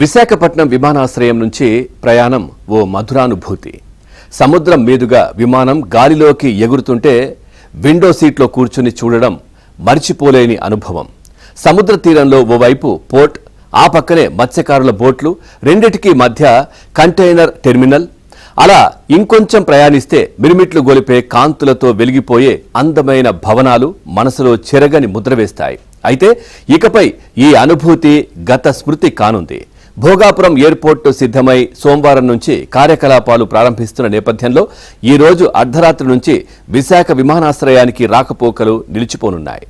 విశాఖపట్నం విమానాశ్రయం నుంచి ప్రయాణం ఓ మధురానుభూతి. సముద్రం మీదుగా విమానం గాలిలోకి ఎగురుతుంటే విండో సీట్లో కూర్చుని చూడడం మర్చిపోలేని అనుభవం. సముద్ర తీరంలో ఓవైపు పోర్ట్, ఆ పక్కనే మత్స్యకారుల బోట్లు, రెండిటికి మధ్య కంటైనర్ టెర్మినల్. అలా ఇంకొంచెం ప్రయాణిస్తే మిరుమిట్లు గొలిపే కాంతులతో వెలిగిపోయే అందమైన భవనాలు మనసులో చెరగని ముద్ర వేస్తాయి. అయితే ఇకపై ఈ అనుభూతి గత స్మృతి కానుంది. భోగాపురం ఎయిర్పోర్టు సిద్ధమై సోమవారం నుంచి కార్యకలాపాలు ప్రారంభిస్తున్న నేపథ్యంలో ఈ రోజు అర్ధరాత్రి నుంచి విశాఖ విమానాశ్రయానికి రాకపోకలు నిలిచిపోనున్నాయి.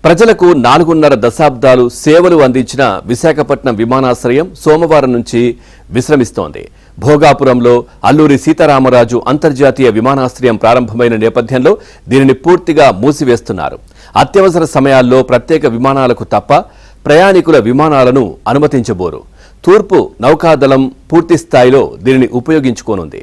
ప్రజలకు 4.5 దశాబ్దాలు సేవలు అందించిన విశాఖపట్నం విమానాశ్రయం సోమవారం నుంచి విశ్రమిస్తోంది. భోగాపురంలో అల్లూరి సీతారామరాజు అంతర్జాతీయ విమానాశ్రయం ప్రారంభమైన నేపథ్యంలో దీనిని పూర్తిగా మూసివేస్తున్నారు. అత్యవసర సమయాల్లో ప్రత్యేక విమానాలకు తప్ప ప్రయాణికుల విమానాలను అనుమతించబోరు. తూర్పు నౌకాదళం పూర్తి స్థాయిలో దీనిని ఉపయోగించుకోనుంది.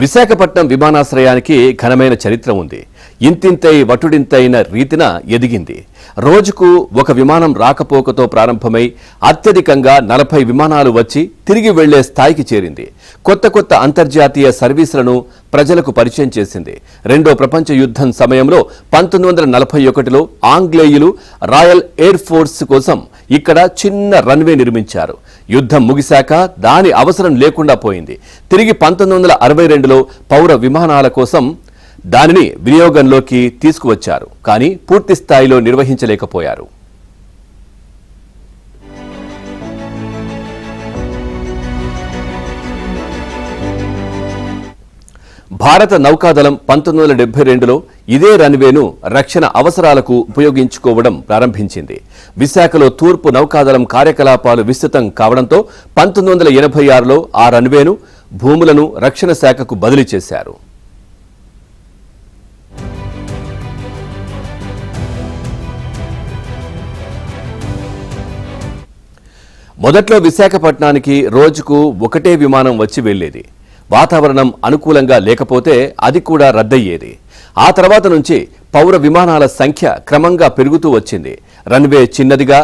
విశాఖపట్నం విమానాశ్రయానికి ఘనమైన చరిత్ర ఉంది. ఇంతింతై వటుడింతైన రీతిన ఎదిగింది. రోజుకు ఒక విమానం రాకపోకతో ప్రారంభమై అత్యధికంగా 40 విమానాలు వచ్చి తిరిగి వెళ్లే స్థాయికి చేరింది. కొత్త అంతర్జాతీయ సర్వీసులను ప్రజలకు పరిచయం చేసింది. రెండో ప్రపంచ యుద్ధం సమయంలో 1941లో ఆంగ్లేయులు రాయల్ ఎయిర్ ఫోర్స్ కోసం ఇక్కడ చిన్న రన్వే నిర్మించారు. యుద్ధం ముగిశాక దాని అవసరం లేకుండా పోయింది. తిరిగి 1962లో పౌర విమానాల కోసం దానిని వినియోగంలోకి తీసుకువచ్చారు. కానీ పూర్తి స్థాయిలో నిర్వహించలేకపోయారు. భారత నౌకాదళం 1972లో ఇదే రన్వేను రక్షణ అవసరాలకు ఉపయోగించుకోవడం ప్రారంభించింది. విశాఖలో తూర్పు నౌకాదళం కార్యకలాపాలు విస్తృతం కావడంతో 1986లో ఆ రన్వేను భూములను రక్షణ శాఖకు బదిలీ చేశారు. మొదట్లో విశాఖపట్నానికి రోజుకు ఒకటే విమానం వచ్చి వెళ్లేది. వాతావరణం అనుకూలంగా లేకపోతే అది కూడా రద్దయ్యేది. ఆ తర్వాత నుంచి పౌర విమానాల సంఖ్య క్రమంగా పెరుగుతూ వచ్చింది. రన్వే చిన్నదిగా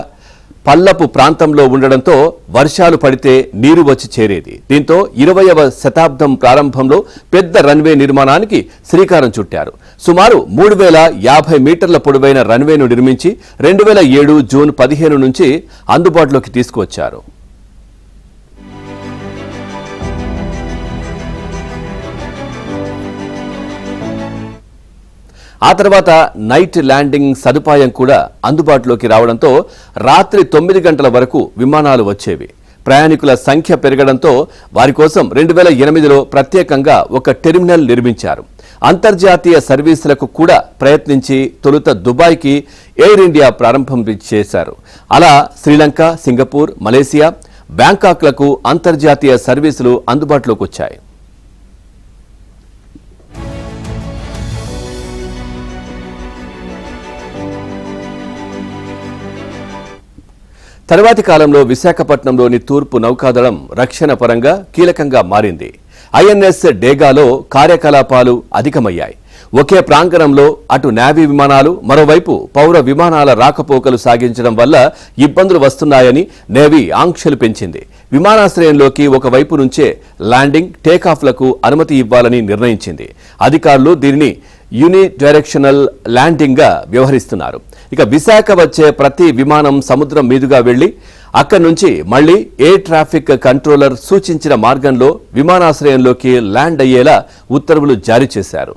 పల్లపు ప్రాంతంలో ఉండడంతో వర్షాలు పడితే నీరు వచ్చి చేరేది. దీంతో 20వ శతాబ్దం ప్రారంభంలో పెద్ద రన్వే నిర్మాణానికి శ్రీకారం చుట్టారు. సుమారు 3050 మీటర్ల పొడవైన రన్వేను నిర్మించి 2007 జూన్ 15 నుంచి అందుబాటులోకి తీసుకువచ్చారు. ఆ తర్వాత నైట్ ల్యాండింగ్ సదుపాయం కూడా అందుబాటులోకి రావడంతో రాత్రి 9 గంటల వరకు విమానాలు వచ్చేవి. ప్రయాణికుల సంఖ్య పెరగడంతో వారి కోసం 2008లో ప్రత్యేకంగా ఒక టెర్మినల్ నిర్మించారు. అంతర్జాతీయ సర్వీసులకు కూడా ప్రయత్నించి తొలుత దుబాయ్కి ఎయిర్ ఇండియా ప్రారంభం చేశారు. అలా శ్రీలంక, సింగపూర్, మలేసియా, బ్యాంకాక్లకు అంతర్జాతీయ సర్వీసులు అందుబాటులోకి వచ్చాయి. తర్వాతి కాలంలో విశాఖపట్నంలోని తూర్పు నౌకాదళం రక్షణ పరంగా కీలకంగా మారింది. ఐఎన్ఎస్ డేగాలో కార్యకలాపాలు అధికమయ్యాయి. ఒకే ప్రాంగణంలో అటు నేవీ విమానాలు, మరోవైపు పౌర విమానాల రాకపోకలు సాగించడం వల్ల ఇబ్బందులు వస్తున్నాయని నేవీ ఆంక్షలు పెంచింది. విమానాశ్రయంలోకి ఒకవైపు నుంచే ల్యాండింగ్, టేకాఫ్లకు అనుమతి ఇవ్వాలని నిర్ణయించింది. అధికారులు దీనిని యూనిడైరెక్షనల్ ల్యాండింగ్ గా వ్యవహరిస్తున్నారు. ఇక విశాఖ వచ్చే ప్రతి విమానం సముద్రం మీదుగా వెళ్లి అక్కడి నుంచి మళ్లీ ఎయిర్ ట్రాఫిక్ కంట్రోలర్ సూచించిన మార్గంలో విమానాశ్రయంలోకి ల్యాండ్ అయ్యేలా ఉత్తర్వులు జారీ చేశారు.